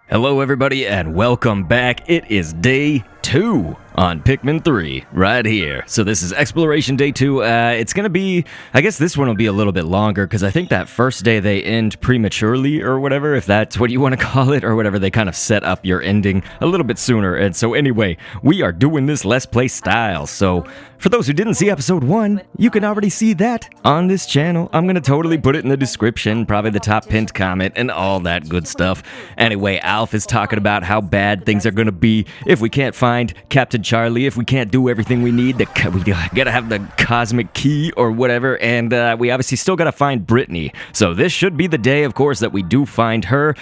Hello everybody and welcome back. It is day 2 on Pikmin 3 right here. So this is exploration day 2. It's gonna be, I guess this one will be a little bit longer because I think that first day they end prematurely or whatever, if that's what you want to call it or whatever. They kind of set up your ending a little bit sooner. And so anyway, we are doing this Let's Play style. So for those who didn't see episode 1, you can already see that on this channel. I'm gonna totally put it in the description, probably the top pinned comment and all that good stuff. Anyway, Alph is talking about how bad things are gonna be if we can't find Captain Charlie, if we can't do everything we need. We gotta have the cosmic key or whatever, and we obviously still gotta find Brittany. So this should be the day, of course, that we do find her.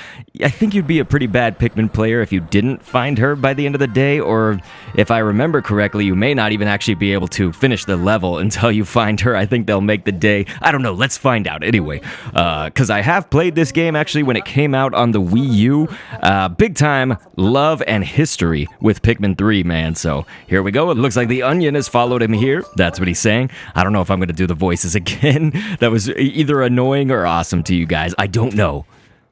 I think you'd be a pretty bad Pikmin player if you didn't find her by the end of the day, or if I remember correctly, you may not even actually be able to finish the level until you find her. I think they'll make the day. I don't know, let's find out anyway. Because I have played this game actually when it came out on the Wii U. Big time love and history with Pikmin 3, man. So here we go. It looks like the Onion has followed him here. That's what he's saying. I don't know if I'm going to do the voices again. That was either annoying or awesome to you guys. I don't know.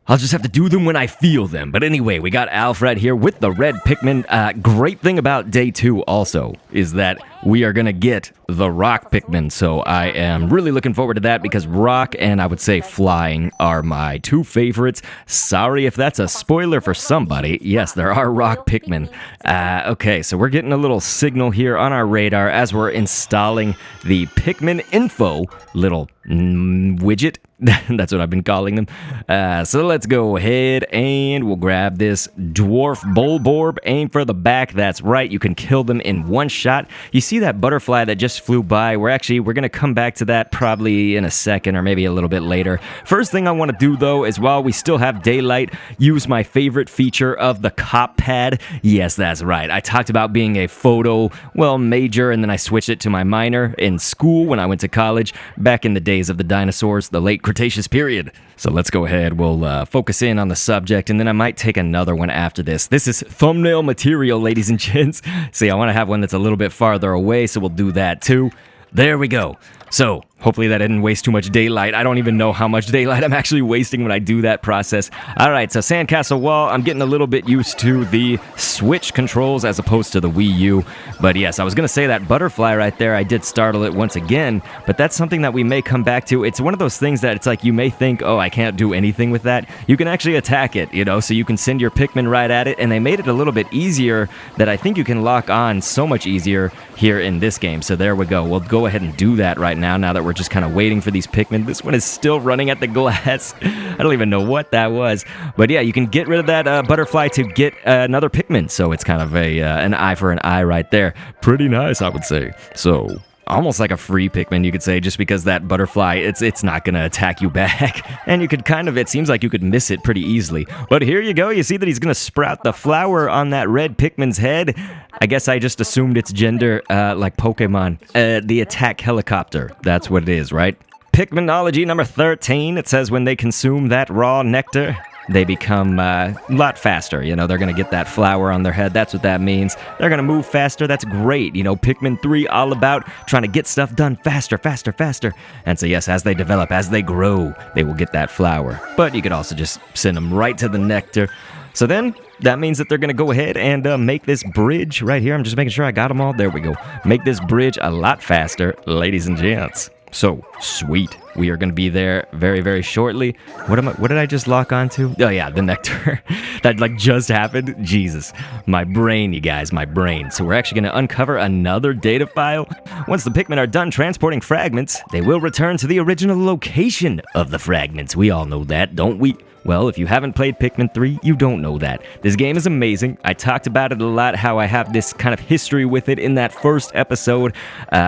I'll just have to do them when I feel them. But anyway, we got Alph right here with the red Pikmin. Great thing about day 2 also is that we are going to get the Rock Pikmin. So I am really looking forward to that because Rock and I would say Flying are my 2 favorites. Sorry if that's a spoiler for somebody. Yes, there are Rock Pikmin. Okay, so we're getting a little signal here on our radar as we're installing the Pikmin info little widget. That's what I've been calling them. So let's go ahead and we'll grab this dwarf Bulborb. Aim for the back. That's right. You can kill them in one shot. You see that butterfly that just flew by? We're going to come back to that probably in a second or maybe a little bit later. First thing I want to do though is while we still have daylight, use my favorite feature of the cop pad. Yes, that's right. I talked about being a photo, major, and then I switched it to my minor in school when I went to college back in the days of the dinosaurs, the late Cretaceous period. So let's go ahead, we'll focus in on the subject, and then I might take another one after this. This is thumbnail material, ladies and gents. See, I want to have one that's a little bit farther away, so we'll do that too. There we go. So, hopefully that didn't waste too much daylight. I don't even know how much daylight I'm actually wasting when I do that process. Alright, so Sandcastle Wall, I'm getting a little bit used to the Switch controls as opposed to the Wii U. But yes, I was going to say that butterfly right there, I did startle it once again, but that's something that we may come back to. It's one of those things that it's like you may think, oh, I can't do anything with that. You can actually attack it, so you can send your Pikmin right at it, and they made it a little bit easier that I think you can lock on so much easier here in this game. So there we go. We'll go ahead and do that right now that we're just kind of waiting for these Pikmin. This one is still running at the glass. I don't even know what that was. But yeah, you can get rid of that butterfly to get another Pikmin. So it's kind of an eye for an eye right there. Pretty nice, I would say. So almost like a free Pikmin, you could say, just because that butterfly, it's not going to attack you back. And you could it seems like you could miss it pretty easily. But here you go. You see that he's going to sprout the flower on that red Pikmin's head. I guess I just assumed its gender, like Pokemon. The attack helicopter. That's what it is, right? Pikminology number 13. It says when they consume that raw nectar, they become a lot faster. They're going to get that flower on their head. That's what that means. They're going to move faster. That's great. Pikmin 3 all about trying to get stuff done faster, faster, faster. And so yes, as they develop, as they grow, they will get that flower. But you could also just send them right to the nectar. So then, that means that they're going to go ahead and make this bridge right here. I'm just making sure I got them all. There we go. Make this bridge a lot faster, ladies and gents. So, sweet. We are going to be there very, very shortly. What did I just lock onto? Oh yeah, the nectar. That just happened. Jesus. My brain, you guys, my brain. So we're actually going to uncover another data file. Once the Pikmin are done transporting fragments, they will return to the original location of the fragments. We all know that, don't we? Well, if you haven't played Pikmin 3, you don't know that. This game is amazing. I talked about it a lot, how I have this kind of history with it in that first episode.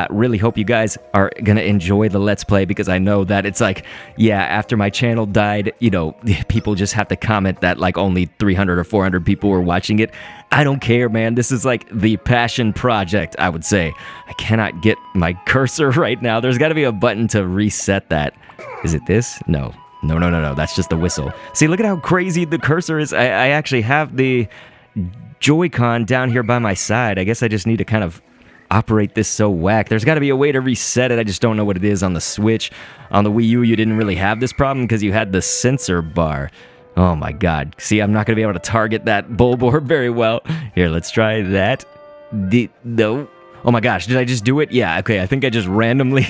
Really hope you guys are going to enjoy the Let's Play because I know that it's like, yeah, after my channel died, people just have to comment that only 300 or 400 people were watching it. I don't care, man. This is like the passion project, I would say. I cannot get my cursor right now. There's got to be a button to reset that. Is it this? No. No. That's just the whistle. See, look at how crazy the cursor is. I actually have the Joy-Con down here by my side. I guess I just need to kind of operate this so whack. There's got to be a way to reset it. I just don't know what it is on the Switch. On the Wii U, you didn't really have this problem because you had the sensor bar. Oh my god. See, I'm not going to be able to target that Bulborb very well. Here, let's try that. No. Oh my gosh, did I just do it? Yeah, okay, I think I just randomly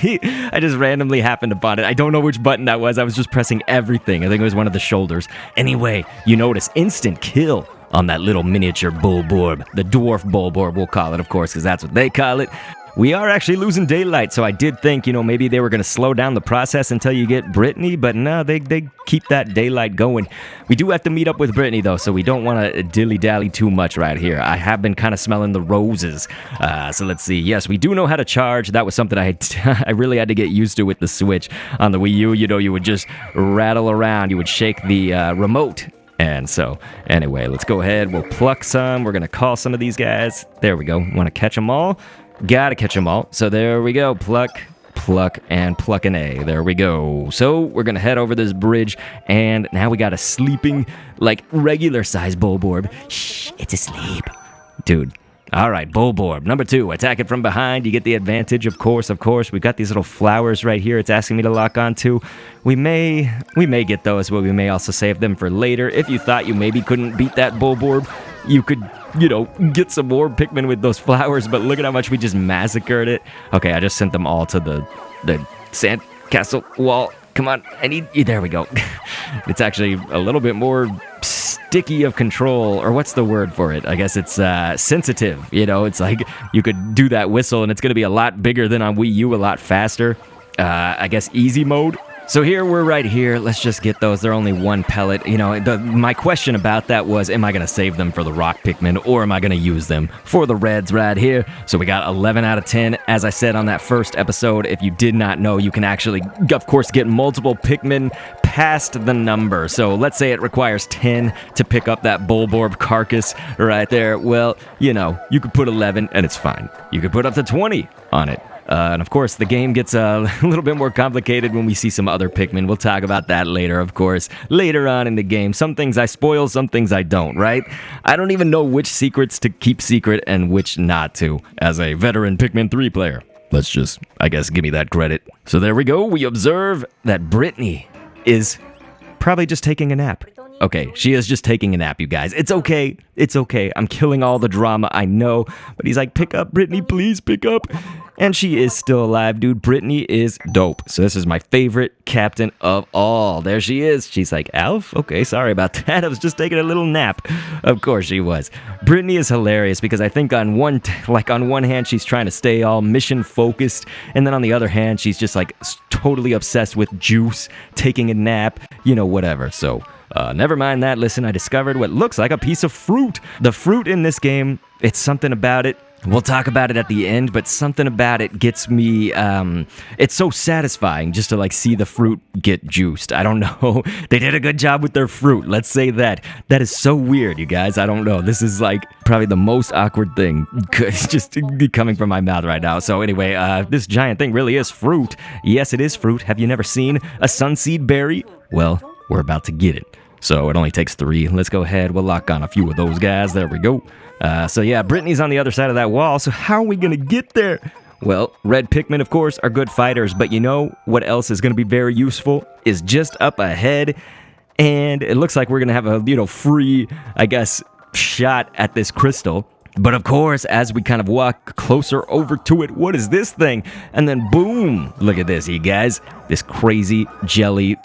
happened upon it. I don't know which button that was. I was just pressing everything. I think it was one of the shoulders. Anyway, you notice instant kill on that little miniature Bulborb. The dwarf Bulborb, we'll call it, of course, because that's what they call it. We are actually losing daylight, so I did think, maybe they were going to slow down the process until you get Brittany, but no, they keep that daylight going. We do have to meet up with Brittany, though, so we don't want to dilly-dally too much right here. I have been kind of smelling the roses, so let's see. Yes, we do know how to charge. That was something I really had to get used to with the Switch. On the Wii U, you would just rattle around. You would shake the remote. And so, anyway, let's go ahead. We'll pluck some. We're going to call some of these guys. There we go. Want to catch them all? Gotta catch them all. So there we go. Pluck, and pluck an A. There we go. So we're gonna head over this bridge, and now we got a sleeping, regular size Bulborb. Shh, it's asleep. Dude. All right, Bulborb. Number 2, attack it from behind. You get the advantage, of course. We've got these little flowers right here it's asking me to lock onto. We may get those, but we may also save them for later. If you thought you maybe couldn't beat that Bulborb, you could, get some more Pikmin with those flowers, but look at how much we just massacred it. Okay, I just sent them all to the sandcastle wall. Come on, I need you. There we go. It's actually a little bit more sticky of control, or what's the word for it? I guess it's sensitive. It's like you could do that whistle, and it's going to be a lot bigger than on Wii U, a lot faster. I guess easy mode. So here, we're right here. Let's just get those. They're only 1 pellet. My question about that was, am I going to save them for the Rock Pikmin, or am I going to use them for the Reds right here? So we got 11 out of 10. As I said on that first episode, if you did not know, you can actually, of course, get multiple Pikmin past the number. So let's say it requires 10 to pick up that Bulborb carcass right there. Well, you could put 11, and it's fine. You could put up to 20 on it. And of course, the game gets a little bit more complicated when we see some other Pikmin. We'll talk about that later, of course, later on in the game. Some things I spoil, some things I don't, right? I don't even know which secrets to keep secret and which not to, as a veteran Pikmin 3 player. Let's just, I guess, give me that credit. So there we go. We observe that Brittany is probably just taking a nap. Okay, she is just taking a nap, you guys. It's okay. It's okay. I'm killing all the drama, I know. But he's like, pick up, Brittany, please pick up. And she is still alive, dude. Brittany is dope. So this is my favorite captain of all. There she is. She's like, Alph? Okay, sorry about that. I was just taking a little nap. Of course she was. Brittany is hilarious because I think on one hand, she's trying to stay all mission focused. And then on the other hand, she's just totally obsessed with juice, taking a nap, whatever. So never mind that. Listen, I discovered what looks like a piece of fruit. The fruit in this game, it's something about it. We'll talk about it at the end, but something about it gets me, it's so satisfying just to see the fruit get juiced. I don't know. They did a good job with their fruit. Let's say that. That is so weird, you guys. I don't know. This is probably the most awkward thing just coming from my mouth right now. So anyway, this giant thing really is fruit. Yes, it is fruit. Have you never seen a sunseed berry? Well, we're about to get it. So it only takes 3. Let's go ahead. We'll lock on a few of those guys. There we go. So yeah, Brittany's on the other side of that wall. So how are we going to get there? Well, red Pikmin, of course, are good fighters. But you know what else is going to be very useful? Is just up ahead. And it looks like we're going to have a, free, I guess, shot at this crystal. But of course, as we kind of walk closer over to it, what is this thing? And then boom, look at this, you guys. This crazy jelly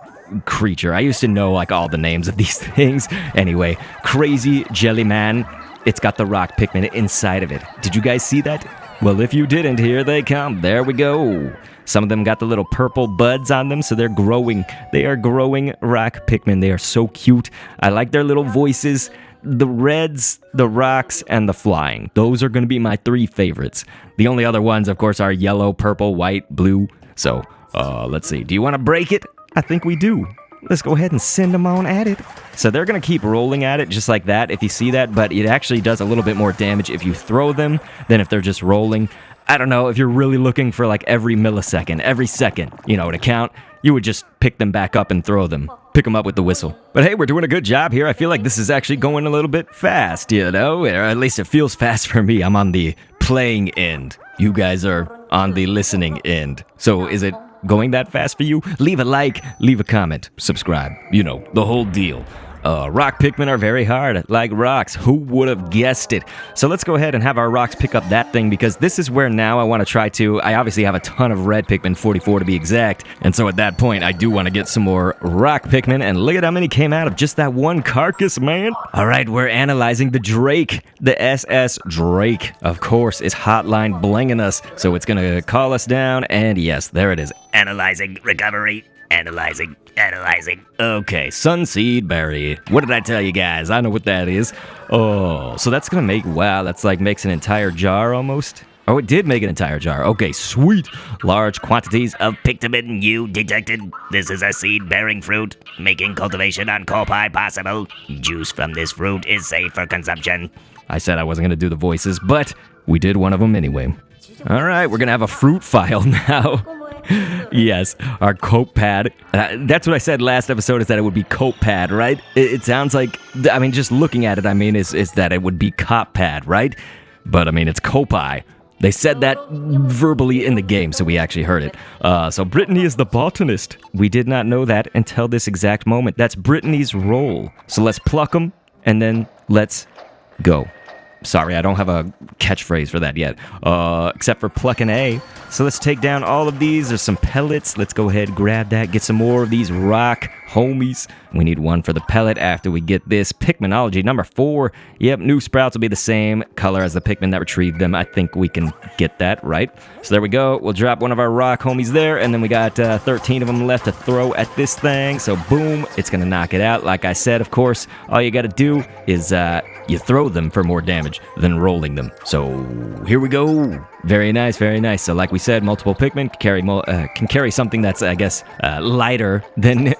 creature. I used to know all the names of these things. Anyway, crazy jelly man. It's got the Rock Pikmin inside of it. Did you guys see that? Well, if you didn't, here they come. There we go. Some of them got the little purple buds on them, so they're growing. They are growing Rock Pikmin. They are so cute. I like their little voices. The reds, the rocks, and the flying. Those are going to be my 3 favorites. The only other ones, of course, are yellow, purple, white, blue. So, let's see. Do you want to break it? I think we do. Let's go ahead and send them on at it. So they're going to keep rolling at it just like that, if you see that, but it actually does a little bit more damage if you throw them than if they're just rolling. I don't know, if you're really looking for every millisecond, every second, to count, you would just pick them back up and throw them. Pick them up with the whistle. But hey, we're doing a good job here. I feel like this is actually going a little bit fast, or at least it feels fast for me. I'm on the playing end. You guys are on the listening end. So is it going that fast for you? Leave a like, leave a comment, subscribe, the whole deal. Rock Pikmin are very hard, like rocks. Who would have guessed it? So let's go ahead and have our rocks pick up that thing, because this is where now I want to try to... I obviously have a ton of red Pikmin, 44 to be exact, and so at that point, I do want to get some more rock Pikmin, and look at how many came out of just that one carcass, man. All right, we're analyzing the Drake. The SS Drake, of course, is hotline blinging us, so it's going to call us down, and yes, there it is. Analyzing, recovery, analyzing. Okay, Sunseed Berry. What did I tell you guys? I know what that is. Oh, so that's gonna make, wow, that's like makes an entire jar almost. Oh, it did make an entire jar. Okay, sweet. Large quantities of Pikmin you detected. This is a seed-bearing fruit, making cultivation on Kopai possible. Juice from this fruit is safe for consumption. I said I wasn't gonna do the voices, but we did one of them anyway. All right, we're gonna have a fruit file now. Yes, our coat pad. That's what I said last episode, is that it would be coat pad, right? It sounds like, I mean, just looking at it, I mean, is that it would be cop pad, right? But I mean, it's Kopai. They said that verbally in the game, so we actually heard it. So Brittany is the botanist. We did not know that until this exact moment. That's Brittany's role. So let's pluck them, and then let's go. Sorry, I don't have a catchphrase for that yet, except for plucking A. So let's take down all of these. There's some pellets. Let's go ahead, grab that, get some more of these rock homies. We need one for the pellet after we get this. Pikminology number 4. Yep, new sprouts will be the same color as the Pikmin that retrieved them. I think we can get that, right? So there we go. We'll drop one of our rock homies there, and then we got 13 of them left to throw at this thing. So boom, it's going to knock it out. Like I said, of course, all you got to do is you throw them for more damage than rolling them. So here we go. Very nice, very nice. So like we said, multiple Pikmin can carry something that's, I guess, lighter than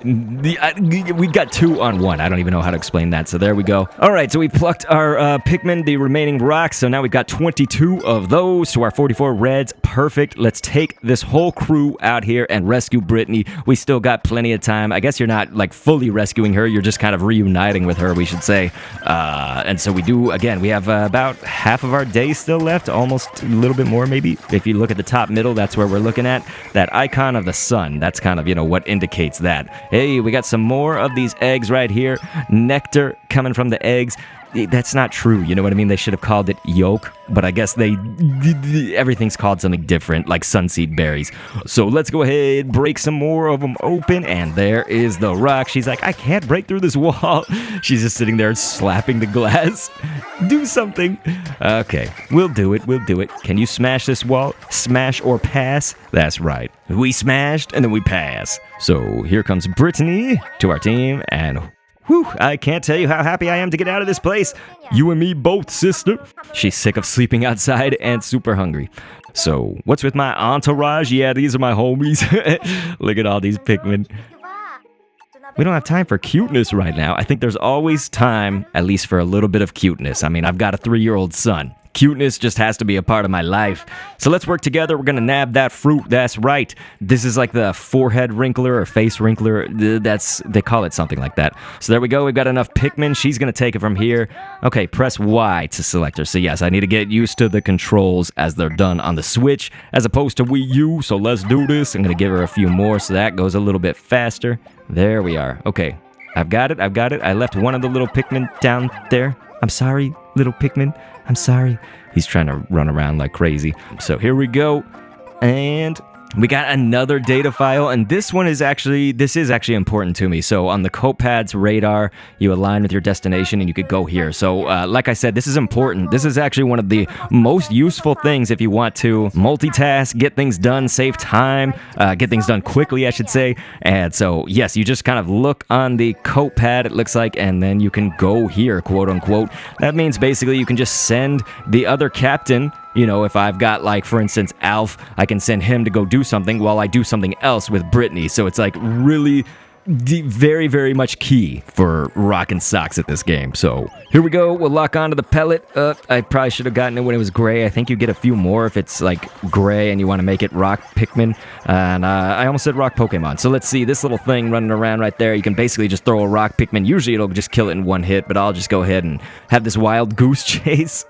we got 2 on 1. I don't even know how to explain that. So there we go. All right, so we plucked our Pikmin, the remaining rocks. So now we've got 22 of those to our 44 reds. Perfect. Let's take this whole crew out here and rescue Brittany. We still got plenty of time. I guess you're not like fully rescuing her. You're just kind of reuniting with her, we should say. And so we do, again, we have about half of our day still left, almost a little bit more maybe. If you look at the top middle, that's where we're looking at. That icon of the sun, that's kind of, you know, what indicates that. Hey, we got some more of these eggs right here. Nectar coming from the eggs. That's not true, you know what I mean? They should have called it yolk, but I guess everything's called something different, like sunseed berries. So let's go ahead, break some more of them open, and there is the rock. She's like, I can't break through this wall. She's just sitting there slapping the glass. Do something. Okay, we'll do it. Can you smash this wall? Smash or pass? That's right. We smashed, and then we pass. So here comes Brittany to our team, and... whew, I can't tell you how happy I am to get out of this place. You and me both, sister. She's sick of sleeping outside and super hungry. So, what's with my entourage? Yeah, these are my homies. Look at all these Pikmin. We don't have time for cuteness right now. I think there's always time, at least for a little bit of cuteness. I mean, I've got a 3-year-old son. Cuteness just has to be a part of my life. So let's work together. We're going to nab that fruit. That's right. This is like the forehead wrinkler or face wrinkler. They call it something like that. So there we go. We've got enough Pikmin. She's going to take it from here. Okay, press Y to select her. So yes, I need to get used to the controls as they're done on the Switch as opposed to Wii U. So let's do this. I'm going to give her a few more so that goes a little bit faster. There we are. Okay, I've got it. I left one of the little Pikmin down there. I'm sorry, little Pikmin. I'm sorry. He's trying to run around like crazy. So here we go. And we got another data file, and this is actually important to me. So on the Coatpad's radar, you align with your destination and you could go here. So like I said, this is important. This is actually one of the most useful things if you want to multitask, get things done, save time, get things done quickly, I should say. And so yes, you just kind of look on the Coatpad, it looks like, and then you can go here, quote unquote. That means basically you can just send the other captain. You know, if I've got, like, for instance, Alph, I can send him to go do something while I do something else with Brittany. So it's, like, really very, very much key for rocking socks at this game. So here we go. We'll lock onto the pellet. I probably should have gotten it when it was gray. I think you get a few more if it's, like, gray and you want to make it rock Pikmin. And I almost said rock Pokemon. So let's see. This little thing running around right there, you can basically just throw a rock Pikmin. Usually it'll just kill it in one hit, but I'll just go ahead and have this wild goose chase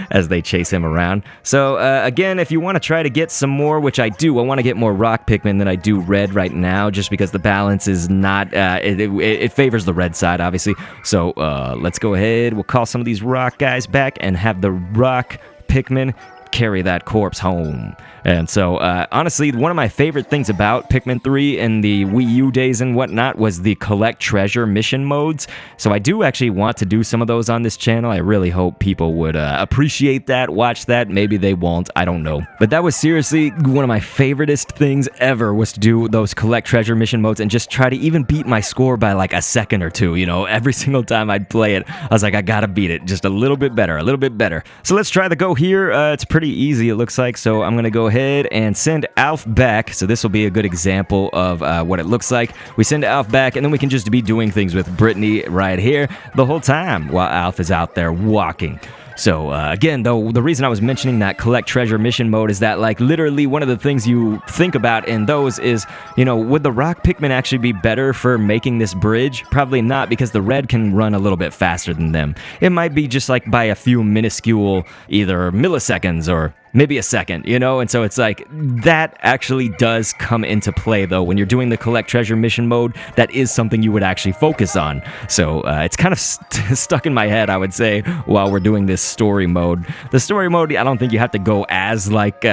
as they chase him around. So, again, if you want to try to get some more, which I do, I want to get more rock Pikmin than I do red right now, just because the balance is not, it favors the red side, obviously. So let's go ahead. We'll call some of these rock guys back and have the Rock Pikmin carry that corpse home. And so, honestly, one of my favorite things about Pikmin 3 in the Wii U days and whatnot was the collect treasure mission modes. So I do actually want to do some of those on this channel. I really hope people would appreciate that, watch that. Maybe they won't, I don't know. But that was seriously one of my favoriteest things ever, was to do those collect treasure mission modes and just try to even beat my score by like a second or two, you know? Every single time I'd play it, I was like, I gotta beat it just a little bit better, a little bit better. So let's try the go here. It's pretty easy, it looks like. So I'm gonna go ahead and send Alph back. So this will be a good example of what it looks like. We send Alph back, and then we can just be doing things with Brittany right here the whole time while Alph is out there walking. So, again, though, the reason I was mentioning that collect treasure mission mode is that, like, literally one of the things you think about in those is, you know, would the Rock Pikmin actually be better for making this bridge? Probably not, because the red can run a little bit faster than them. It might be just, like, by a few minuscule either milliseconds or maybe a second, you know? And so it's like, that actually does come into play, though. When you're doing the collect treasure mission mode, that is something you would actually focus on. So it's kind of stuck in my head, I would say, while we're doing this story mode. The story mode, I don't think you have to go as, like,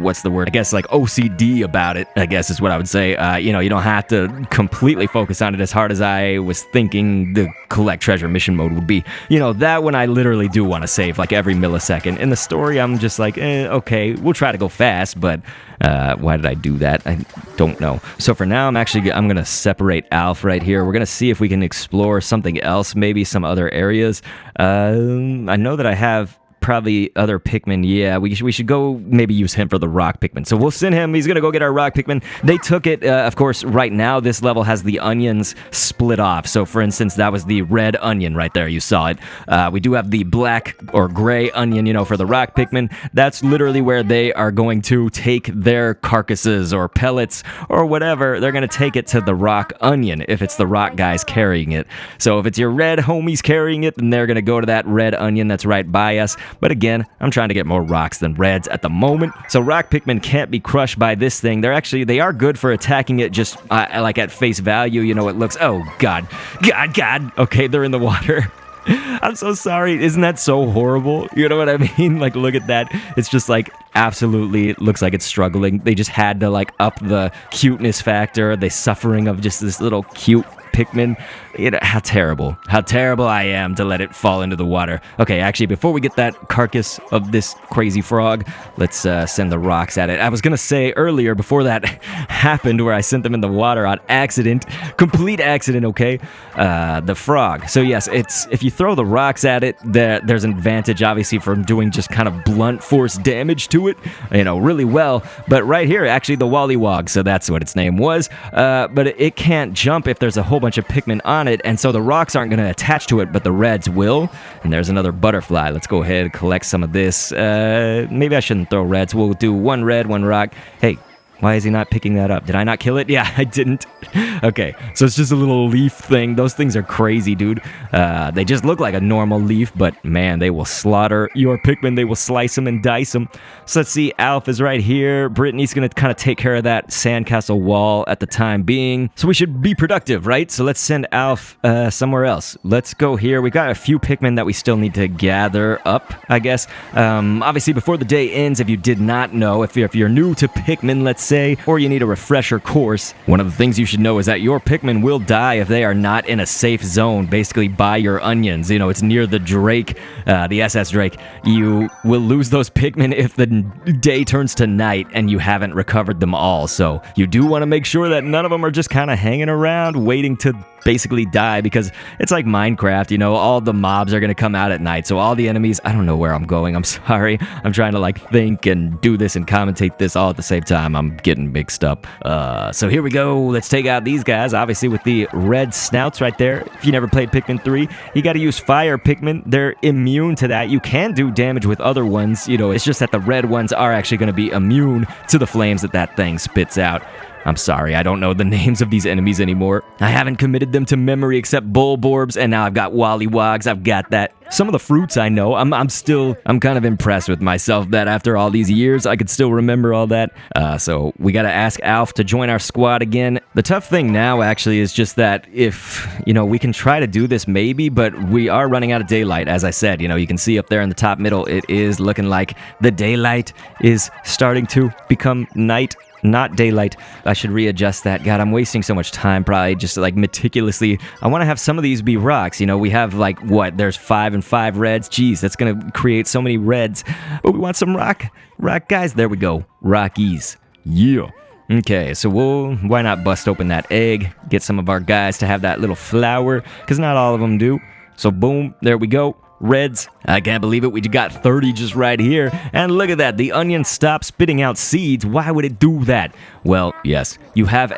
what's the word? I guess, like, OCD about it, I guess is what I would say. You know, you don't have to completely focus on it as hard as I was thinking the collect treasure mission mode would be. You know, that one I literally do want to save, like, every millisecond. In the story, I'm just like, okay, we'll try to go fast, but why did I do that? I don't know. So for now, I'm going to separate Alph right here. We're going to see if we can explore something else, maybe some other areas. I know that I have probably other Pikmin. Yeah, we should go maybe use him for the Rock Pikmin. So we'll send him. He's going to go get our Rock Pikmin. They took it, of course, right now this level has the onions split off. So for instance, that was the red onion right there. You saw it. We do have the black or gray onion, you know, for the Rock Pikmin. That's literally where they are going to take their carcasses or pellets or whatever. They're going to take it to the Rock Onion if it's the Rock guys carrying it. So if it's your red homies carrying it, then they're going to go to that red onion that's right by us. But again, I'm trying to get more rocks than reds at the moment. So Rock Pikmin can't be crushed by this thing. They are good for attacking it just like at face value. You know, it looks, oh God. Okay, they're in the water. I'm so sorry. Isn't that so horrible? You know what I mean? Like, look at that. It's just like, absolutely, it looks like it's struggling. They just had to like up the cuteness factor, the suffering of just this little cute Pikmin. You know, how terrible I am to let it fall into the water. Okay, actually, before we get that carcass of this crazy frog, let's send the rocks at it. I was gonna say earlier, before that happened, where I sent them in the water on accident, complete accident, okay? The frog. So yes, if you throw the rocks at it, there's an advantage, obviously, from doing just kind of blunt force damage to it, you know, really well. But right here, actually, the Wollywog, so that's what its name was. But it can't jump if there's a whole bunch of Pikmin on it, and so the rocks aren't going to attach to it, but the reds will. And there's another butterfly. Let's go ahead and collect some of this. Maybe I shouldn't throw reds. We'll do one red, one rock. Hey, why is he not picking that up? Did I not kill it? Yeah, I didn't. Okay, so it's just a little leaf thing. Those things are crazy, dude. They just look like a normal leaf, but man, they will slaughter your Pikmin. They will slice them and dice them. So let's see, Alph is right here. Brittany's going to kind of take care of that sandcastle wall at the time being. So we should be productive, right? So let's send Alph somewhere else. Let's go here. We've got a few Pikmin that we still need to gather up, I guess. Obviously, before the day ends, if you did not know, if you're new to Pikmin, let's say, or you need a refresher course, one of the things you should know is that your Pikmin will die if they are not in a safe zone, basically by your onions. You know, it's near the Drake, the SS Drake. You will lose those Pikmin if the day turns to night and you haven't recovered them all. So you do want to make sure that none of them are just kind of hanging around waiting to basically die, because it's like Minecraft, you know, all the mobs are going to come out at night. So all the enemies, I don't know where I'm going. I'm sorry. I'm trying to like think and do this and commentate this all at the same time. I'm getting mixed up. So here we go. Let's take out these guys, obviously with the red snouts right there. If you never played Pikmin 3, you got to use fire Pikmin. They're immune to that. You can do damage with other ones. You know, it's just that the red ones are actually going to be immune to the flames that thing spits out. I'm sorry, I don't know the names of these enemies anymore. I haven't committed them to memory except Bulborbs, and now I've got Wollywogs, I've got that. Some of the fruits I know, I'm kind of impressed with myself that after all these years, I could still remember all that. So we gotta ask Alph to join our squad again. The tough thing now, actually, is just that if, we can try to do this maybe, but we are running out of daylight, as I said. You can see up there in the top middle, it is looking like the daylight is starting to become night. Not daylight. I should readjust that. God, I'm wasting so much time probably just meticulously. I want to have some of these be rocks. We have there's 5 and 5 reds. Jeez, that's going to create so many reds. But we want some rock guys. There we go. Rockies. Yeah. Okay, so why not bust open that egg, get some of our guys to have that little flower, because not all of them do. So boom, there we go. Reds. I can't believe it. We got 30 just right here. And look at that. The onion stopped spitting out seeds. Why would it do that? Well, yes. You do have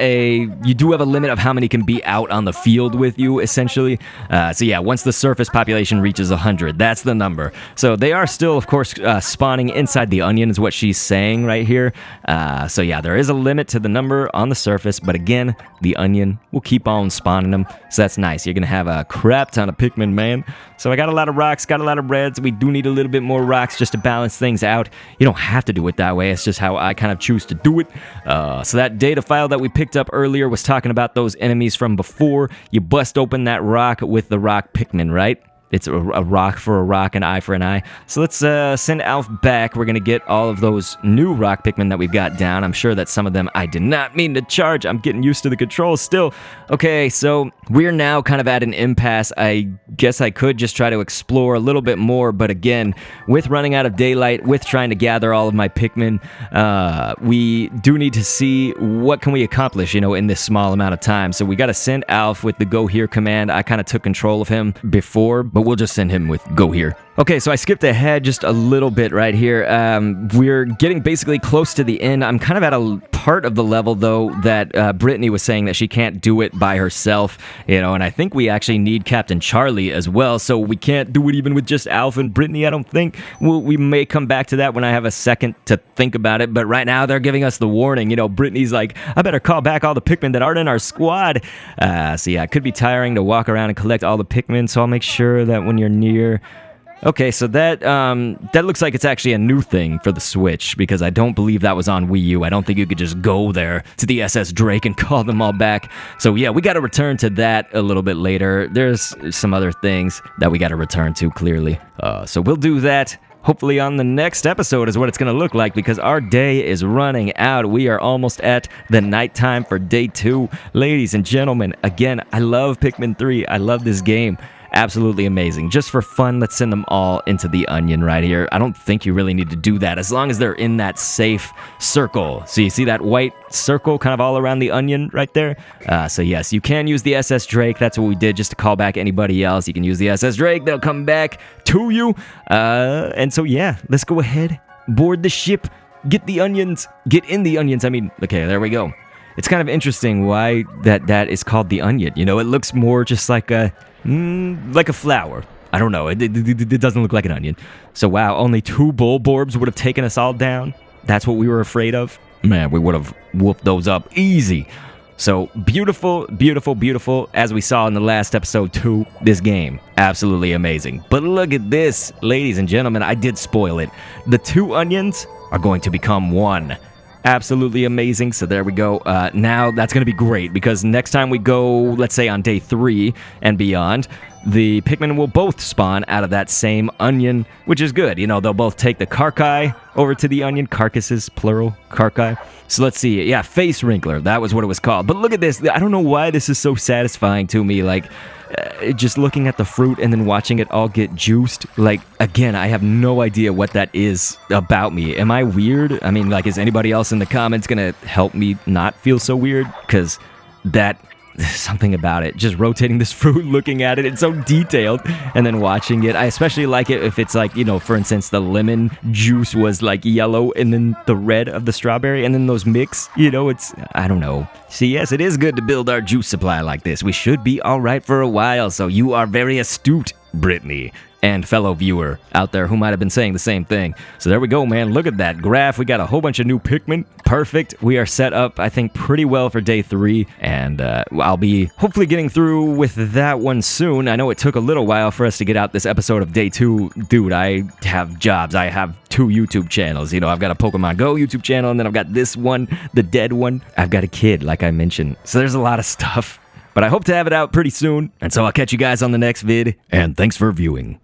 a limit of how many can be out on the field with you, essentially. So yeah, once the surface population reaches 100, that's the number. So they are still, of course, spawning inside the onion is what she's saying right here. So yeah, there is a limit to the number on the surface. But again, the onion will keep on spawning them. So that's nice. You're going to have a crap ton of Pikmin, man. So I got a lot of rocks, got a lot of reds. We do need a little bit more rocks just to balance things out. You don't have to do it that way. It's just how I kind of choose to do it. So that data file that we picked up earlier was talking about those enemies from before. You bust open that rock with the Rock Pikmin, right? It's a rock for a rock, an eye for an eye. So let's send Alph back. We're going to get all of those new Rock Pikmin that we've got down. I'm sure that some of them I did not mean to charge. I'm getting used to the controls still. Okay, so we're now kind of at an impasse. I guess I could just try to explore a little bit more. But again, with running out of daylight, with trying to gather all of my Pikmin, we do need to see what can we accomplish, in this small amount of time. So we got to send Alph with the go here command. I kind of took control of him before, but we'll just send him with go here. Okay, so I skipped ahead just a little bit right here. We're getting basically close to the end. I'm kind of at a part of the level, though, that Brittany was saying that she can't do it by herself, and I think we actually need Captain Charlie as well, so we can't do it even with just Alph and Brittany, I don't think. We may come back to that when I have a second to think about it, but right now they're giving us the warning. Brittany's like, I better call back all the Pikmin that aren't in our squad. So yeah, it could be tiring to walk around and collect all the Pikmin, so I'll make sure that when you're near... Okay, so that looks like it's actually a new thing for the Switch, because I don't believe that was on Wii U. I don't think you could just go there to the SS Drake and call them all back. So yeah, we got to return to that a little bit later. There's some other things that we got to return to, clearly. So we'll do that. Hopefully on the next episode is what it's going to look like, because our day is running out. We are almost at the nighttime for day 2. Ladies and gentlemen, again, I love Pikmin 3. I love this game. Absolutely amazing. Just for fun, let's send them all into the onion right here. I don't think you really need to do that as long as they're in that safe circle. So you see that white circle kind of all around the onion right there? So yes, you can use the SS Drake. That's what we did just to call back anybody else. You can use the SS Drake. They'll come back to you. And so yeah, let's go ahead, board the ship, get the onions, get in the onions. Okay, there we go. It's kind of interesting why that is called the onion. It looks more just like a flower. I don't know. It doesn't look like an onion. So wow, only 2 Bulborbs would have taken us all down. That's what we were afraid of. Man, we would have whooped those up easy. So beautiful, beautiful, beautiful. As we saw in the last episode 2, this game, absolutely amazing. But look at this, ladies and gentlemen. I did spoil it. The 2 onions are going to become 1. Absolutely amazing. So there we go. Now that's going to be great, because next time we go, let's say on day 3 and beyond, the Pikmin will both spawn out of that same onion, which is good. They'll both take the carcae over to the onion. Carcasses, plural, carcae. So let's see. Yeah, face wrinkler. That was what it was called. But look at this. I don't know why this is so satisfying to me. Just looking at the fruit and then watching it all get juiced. Again, I have no idea what that is about me. Am I weird? Is anybody else in the comments gonna help me not feel so weird? Because there's something about it. Just rotating this fruit, looking at it, it's so detailed, and then watching it. I especially like it if it's for instance, the lemon juice was yellow, and then the red of the strawberry, and then those mix, it's, I don't know. See, yes, it is good to build our juice supply like this. We should be all right for a while, so you are very astute, Brittany. and fellow viewer out there who might have been saying the same thing. So there we go, man. Look at that graph. We got a whole bunch of new Pikmin. Perfect. We are set up, I think, pretty well for day 3, and I'll be hopefully getting through with that one soon. I know it took a little while for us to get out this episode of day 2. Dude, I have jobs. I have 2 YouTube channels. You know, I've got a Pokemon Go YouTube channel, and then I've got this one, the dead one. I've got a kid, like I mentioned. So there's a lot of stuff. But I hope to have it out pretty soon. And so I'll catch you guys on the next vid. And thanks for viewing.